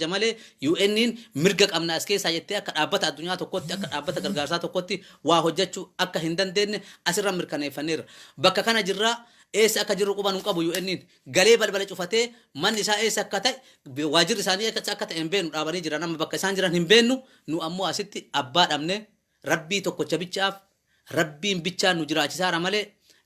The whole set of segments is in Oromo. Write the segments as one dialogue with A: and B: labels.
A: jamale UNin mirga qabna as keessa jettee akka dhaabbata addunyaa tokkotti akka dhaabbata gargaarsaa tokkotti waa hojjechuu akka hin dandeenye asirra mirkaneeffanneerra. Bakka kana jirra eessa akka jirru quban hin qabu UNin galee balbala cufatee manni isaa eessa akka ta'e waajirri isaanii akka ta'e hin beenu dhaabanii jira. Nama bakka isaan jiran hin beennu nu ammoo asitti abbaa dhabne rabbii tokkocha bichaaf rabbiin bichaan nu jiraachisaara malee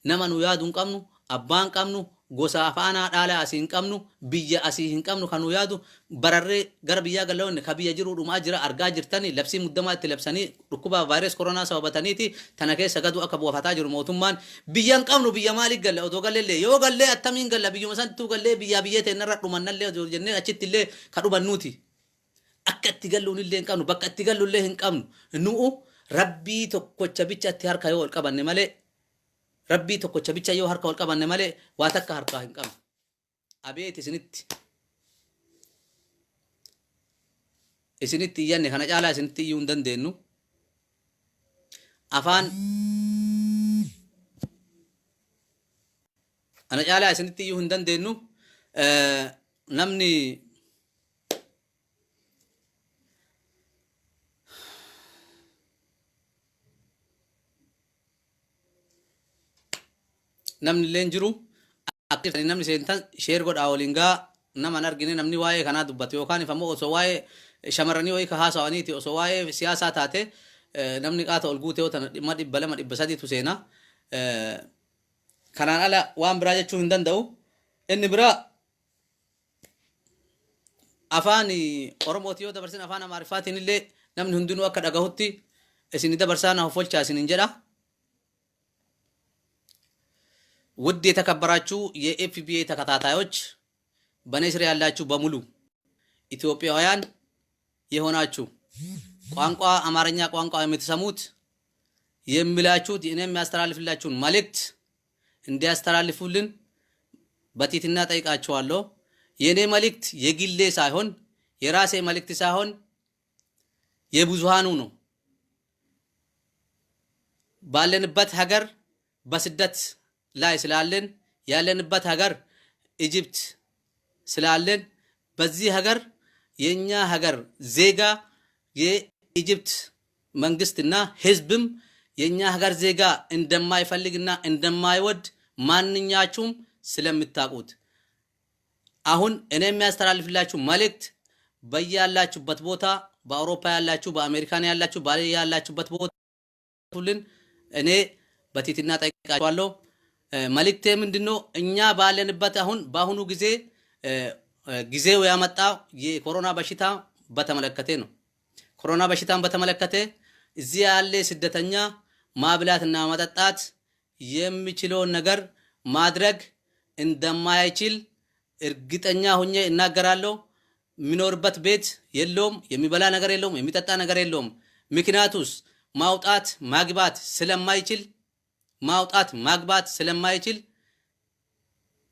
A: nama nu yaadu hin qabnu abbaan qabnu gosa afaanaa dhaala asii hin qabnu biyya asii hin qabnu kan nu yaadu bararree gara biyyaa galaawwanne ka biyya jiru dhumaa jira argaa jirtanii labsii muddamaa itti labsanii dhukkuba vaayirasii koronaa sababataniiti tana keessa gadu akka buufataa jiru mootummaan biyya hin qabnu biyya maaliif galla otoo galleellee yoo gallee attamiin galla biyyuma santuu gallee biyya teennarra dhumannallee jennee achitti illee ka dhubannuuti akka itti galluun illee hin qabnu bakka itti galluullee hin qabnu nu'u rabbii tokkocha bichatti harka yoo ol qabanne malee rabbii tokkocha bicha yoo harka ol qabanne malee waa takka harkaa hin qabnu. Abeet isinitti iyyanne kana caalaa isinitti iyyuu hin dandeenyu. Afaan ana caalaa isinitti iyyuu hin dandeenyu. Namni namni leen jiru akka namni seentan sheer godhaa waliin gaa nama argine namni waa'ee kanaa dubbatu yookaan ifammoo osoo waa'ee shamarranii wayii ka haasawaniiti osoo waa'ee siyaasaa taate namni qaata ol guutee tan dhimma 200 300 seena kanaan ala waan biraa jechuu hin danda'u. Inni biraa afaan Oromooti yoo dabarsin afaan Amaariffaatiin illee namni hundinuu akka dhagahutti isin dabarsaa na folchaa isin jedha. ውድ የተከበራችሁ የኤፍቢኤ ተከታታዮች በኔስር ያላችሁ በሙሉ ኢትዮጵያውያን የሆናችሁ ቋንቋ አማርኛ ቋንቋ የምትሰሙት የሚላችሁት እኔ የሚያስተላልፍላችሁን መልእክት እንዲያስተላልፉልን በትህትና ጠይቃችኋለሁ። የኔ መልእክት የግሌ ሳይሆን የራሴ መልእክት ሳይሆን የብዙሃኑ ነው። ባለንበት ሀገር በስደት ላይ ስላለን ያለንበት ሀገር ኢጅፕት ስላለን በዚህ ሀገር የኛ ሀገር ዜጋ የኢጅፕት መንግስትና ህዝብም የኛ ሀገር ዜጋ እንደማይፈልግና እንደማይወድ ማንኛችሁም ስለምታውቁት አሁን እኔ የሚያስተላልፍላችሁ መልእክት በያላችሁበት ቦታ በአውሮፓ ያላችሁ በአሜሪካን ያላችሁ ባያላችሁበት ቦታ ሁሉን እኔ በትህትና ጠይቃችኋለሁ። መልእክቴ ምንድነው? እኛ ባለንበት አሁን በአሁኑ ጊዜ ጊዜው ያመጣው የኮሮና በሽታ በተመለከተ ነው። ኮሮና በሽታን በተመለከተ እዚህ ያለ ስደተኛ ማብላትና ማጠጣት የሚችለውን ነገር ማድረግ እንደማይችል እርግጠኛ ሆኜ እናገራለሁ። የሚኖርበት ቤት የለውም፣ የሚበላ ነገር የለውም፣ የሚጠጣ ነገር የለውም። ምክንያቱስ ማውጣት ማግባት ስለማይችል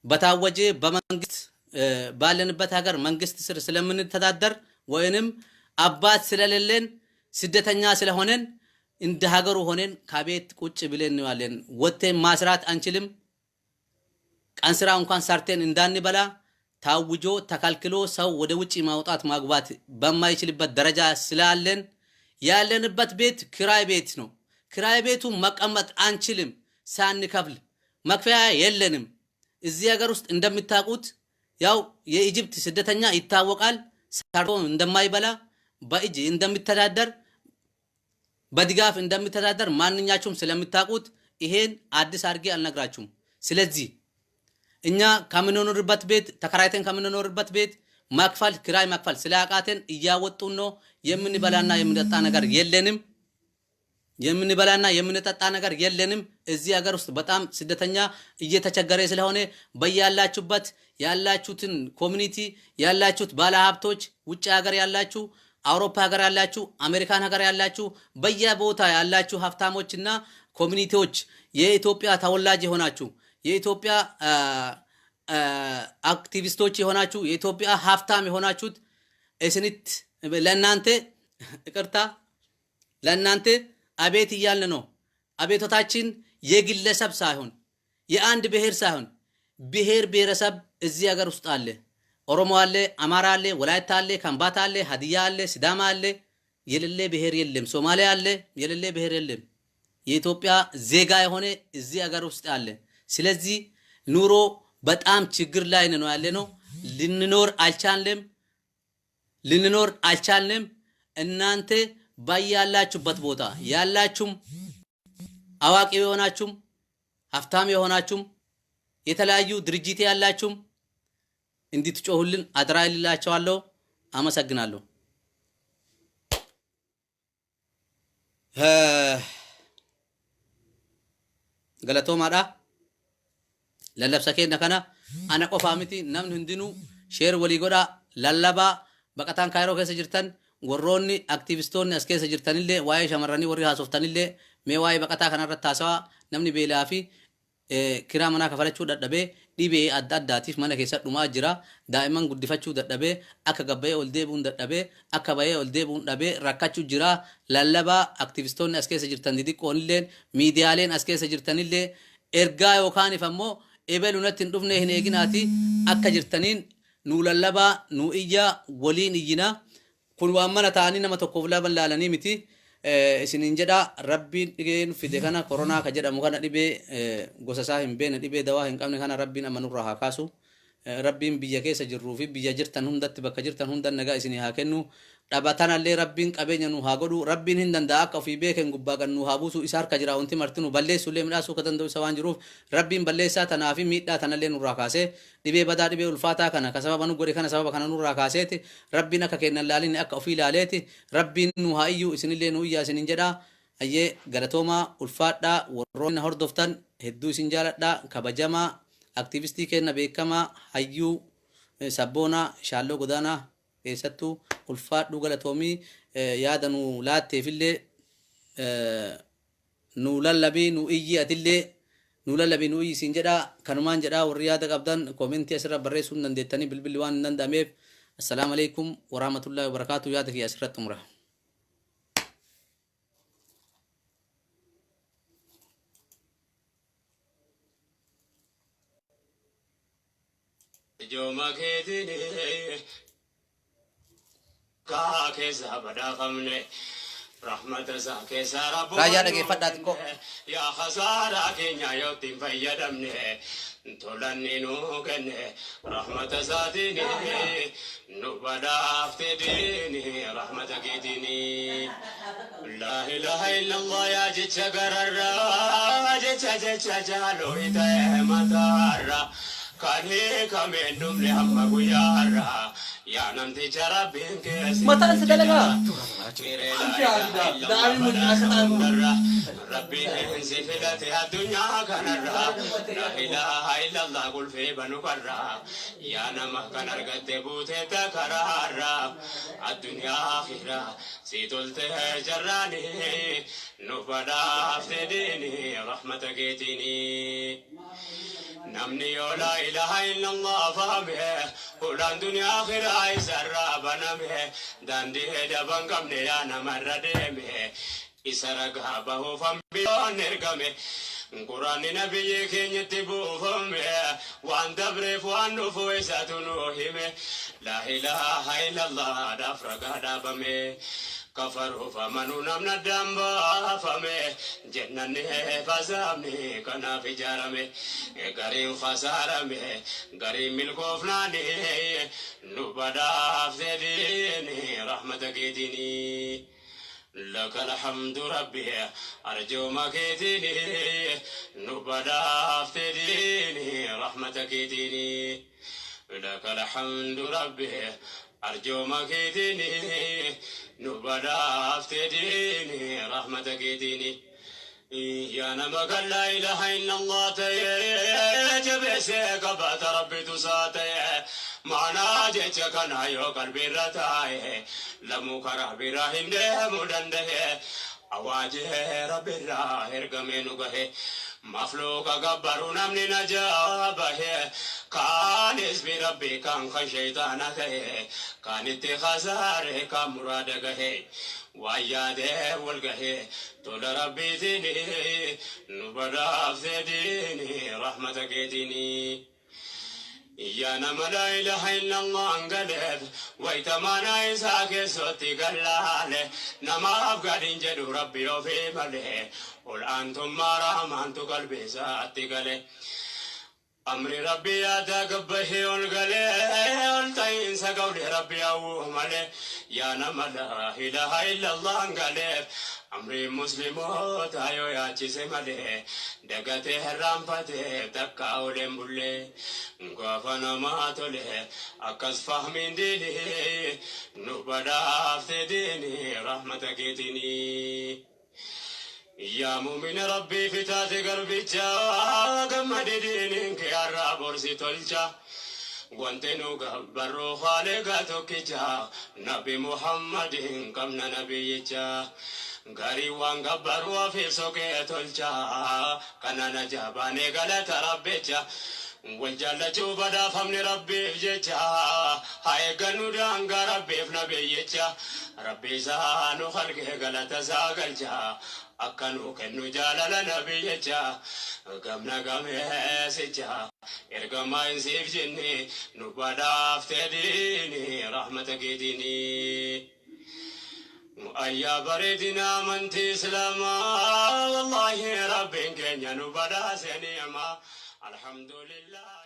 A: በታወጀ በመንግስት ባለንበት ሀገር መንግስት ስር ስለምንተዳደር ወይንም አባት ስለሌለን ስደተኛ ስለሆነን እንደ ሀገሩ ሆነን ከቤት ቁጭ ብለን ነው ያለን። ወጥተን ማስራት አንችልም። ቀን ስራ እንኳን ሰርተን እንዳንበላ ታውጆ ተከልክሎ ሰው ወደ ውጪ ማውጣት ማግባት በማይችልበት ደረጃ ስላለን ያለንበት ቤት ክራይ ቤት ነው። ክራይ ቤቱ መቀመጥ አንችልም። ሳንከፍል መክፈያ የለንም። እዚህ ሀገር ውስጥ እንደምታውቁት ያው የኢጅፕት ስደተኛ ይታወቃል። ሰርቶ እንደማይበላ በእጅ እንደሚተዳደር በድጋፍ እንደሚተዳደር ማንኛችሁም ስለምታውቁት ይሄን አዲስ አድርጌ አልነግራችሁም። ስለዚህ እኛ ከምንኖርበት ቤት ተከራይተን ከምንኖርበት ቤት መክፈል ክራይ መክፈል ስላቃተን እያወጡን ነው። የምንበላና የምንጠጣ ነገር የለንም። የምንበላና የምንጠጣ ነገር የለንም። እዚህ ሀገር ውስጥ በጣም ስደተኛ እየተቸገረ ስለሆነ በያላችሁበት ያላችሁትን ኮሚኒቲ ያላችሁት ባለሀብቶች ውጭ ሀገር ያላችሁ አውሮፓ ሀገር ያላችሁ አሜሪካን ሀገር ያላችሁ በየቦታ ያላችሁ ሀብታሞችና ኮሚኒቲዎች የኢትዮጵያ ተወላጅ የሆናችሁ የኢትዮጵያ አክቲቪስቶች የሆናችሁ የኢትዮጵያ ሀብታም የሆናችሁት እስንት ለእናንተ ይቅርታ ለእናንተ አቤት እያልን ነው። አቤቶታችን የግለሰብ ሳይሆን የአንድ ብሔር ሳይሆን ብሔር ብሔረሰብ እዚህ ሀገር ውስጥ አለ። ኦሮሞ አለ፣ አማራ አለ፣ ወላይታ አለ፣ ከምባታ አለ፣ ሀዲያ አለ፣ ሲዳማ አለ። የሌለ ብሔር የለም። ሶማሌ አለ፣ የሌለ ብሔር የለም። የኢትዮጵያ ዜጋ የሆነ እዚህ ሀገር ውስጥ አለ። ስለዚህ ኑሮ በጣም ችግር ላይ ነው ያለ ነው። ልንኖር አልቻልንም። እናንተ ባያላችሁበት ቦታ ያላችሁም አዋቂ የሆናችሁም ሀብታም የሆናችሁም የተለያዩ ድርጅት ያላችሁም እንድትጮሁልን አደራ ይላችኋለሁ። አመሰግናለሁ። ገለቶማዳ ለለብሰከና ከና አና ቆፋሚቲ ነምን ህንድኑ ሼር ወሊጎዳ ለለባ በቀታን ካይሮ ከሰ ጅርተን ወሮኒ አክቲቪስቶኒ አስከሰ ጅርተንለ ዋይ ሸመረኒ ወሪ ሃሶፍተንለ ሜዋይ በቀታ ከነረታሰዋ ነምኒ ቤላፊ ኪራመና ከፈለቹ ደደበ ዲቤ አዳዳቲፍ ማነ ከሰ ዱማ ጅራ ዳይመን ጉዲፈቹ ደደበ አከ ገበየ ወልዴቡን ደደበ አከ ባየ ወልዴቡን ደበ ረካቹ ጅራ ለለባ አክቲቪስቶኒ አስከሰ ጅርተን ዲዲ ቆንለን ሚዲያሌን አስከሰ ጅርተንለ ኤርጋ ዮካኒ ፈሞ ኤበሉነት እንዱፍነ ህኔግናቲ አከ ጅርተኒን ኑ ለለባ ኑ ኢያ ወሊን ይና kun waamana taani nama tokko fula balaalanii miti isinin jedha rabbiin dhigeen fide kana koronaa ka jedhamu kana dhibee gosa isaa hin beekne dhibee dawaa hin qabne kana rabbiin amanurraa haa kaasu rabbiin biyya keessa jirruu fi biyya jirtan hundatti bakka jirtan hundan nagaa isinii haa kennu dhabatanallee rabbiin qabeenya nu haa godhu rabbiin hin danda'a akka ofii beeken gubbaa kan nu haa buusu isa harka jira wanti martinu balleessullee midhaasuu ka danda'u isa waan jiruuf rabbiin balleessaa tanaa fi miidhaa tanallee nurraa kaasee dhibee badaa dhibee ulfaataa kana ka sababa nu godhe kana sababa kana nurraa kaaseeti rabbiin akka kennan laalinni akka ofii laaleeti rabbiin nu haa iyyuu isinillee nu iyyaa isinin jedha ayyee galatoomaa ulfaadhaa warroonni hordoftan hedduu isin jaaladhaa kabajamaa aktivistii kenna beekamaa hayyuu sabboonaa shaalloo godaanaa keessattuu ulfaadhuu galatoomii yaada nu laatteefillee nu lallabii nu iyyi atillee nu lallabii nu iyyi isin jedha kanumaan jedha warri yaada qabdan koomentii asirra barreessuu dandeettanii bilbilli waan hin danda'ameef assalaamu alaikum warahmatullahi wabarakaatu yaada kiyya asirratti xumura.
B: Joma ketini ka kesa bada famne rahmat sa kesa rabu
A: raja lagi fadat ko
B: ya khasara kenya yo tim fayyadamne tolan inu kenne rahmat sa dini nu bada aftedini rahmat ketini la ilaha illallah ya jichagarra jicha jalo ita matara kane kamendum le amma guyara ya namti charabin ke
A: mata sedalaga
B: dari munasata rabbi sifilati adunya kanara la ilaha illallah qul fi banu qarra ya nama kanargatte bute takarara adunya akhira situlte jarrani nubada aftedini rahmatagetini namni yo la ilaha illallah fahme qulan dunya akhira isarra baname dandi daban kamne ya namarra deme isara gabaho fambi nergame qur'ani nabiyye kenyatti bufame wan dabre wan ufo isatunu hime la ilaha illallah dafra gadabame kafaru famanu namna damba fame jennane fasamne kana fijarame garim fasarame garim milkofnani nubada afzedini rahmatakitini لك الحمد ربي أرجو مكيتني نبدا افتديني رحمتك ديني لك الحمد ربي أرجو مكيتني نبدا افتديني رحمتك ديني يا نمك لا إله إلا الله تيجبسك بات ربي تساتي معنا جيتك نايو قلبي رتاي لمو كره براهيم ده مدنده أواجه ربي الراهر قمينو قهي مفلوك قبرو نمني نجابه كان اسم ربي كان خشيطانته كان اتخاذاره كان مرادقه وياده والقه طول ربي ديني نبدا فديني رحمتك ديني إيانا ما لا إله إلا الله انقلب ويتمانا إساك سوتي قلاله نما أبقى جدو ربي وفي مليه قل أنتم ما رحمانتو قلبي ساتي قلي أمري ربي يا قبه والقلي والتين سقولي ربي أوه ملي يا نما لا إله إلا الله انقلب أمري مسلموت أيو يا جسم ملي دقته الرامفته تكاولين بولي غافنا ما تولي أكس فهمين ديني نبدا أفتديني رحمتك ديني يا مؤمن ربي في تاتي قلبي جا قمد دينك يا رب ورسي تلجا وانتنو قبرو خالقاتو كجا نبي محمد قمنا نبي جا غاري وان قبرو في سوكي تلجا كنا نجاباني غلط ربي جا والجالة جوبدا فمن ربي جيجا هاي قنو دانغا ربي فنبي جا ربي سانو خلقه غلط ساقل جا أكنو كنو جالة نبي جا قمنا قميس جا إرقما ينسيف جني نبدا افتديني رحمتك ديني أيا بريدنا منتي سلاما والله ربي كن نبدا سنيما الحمد لله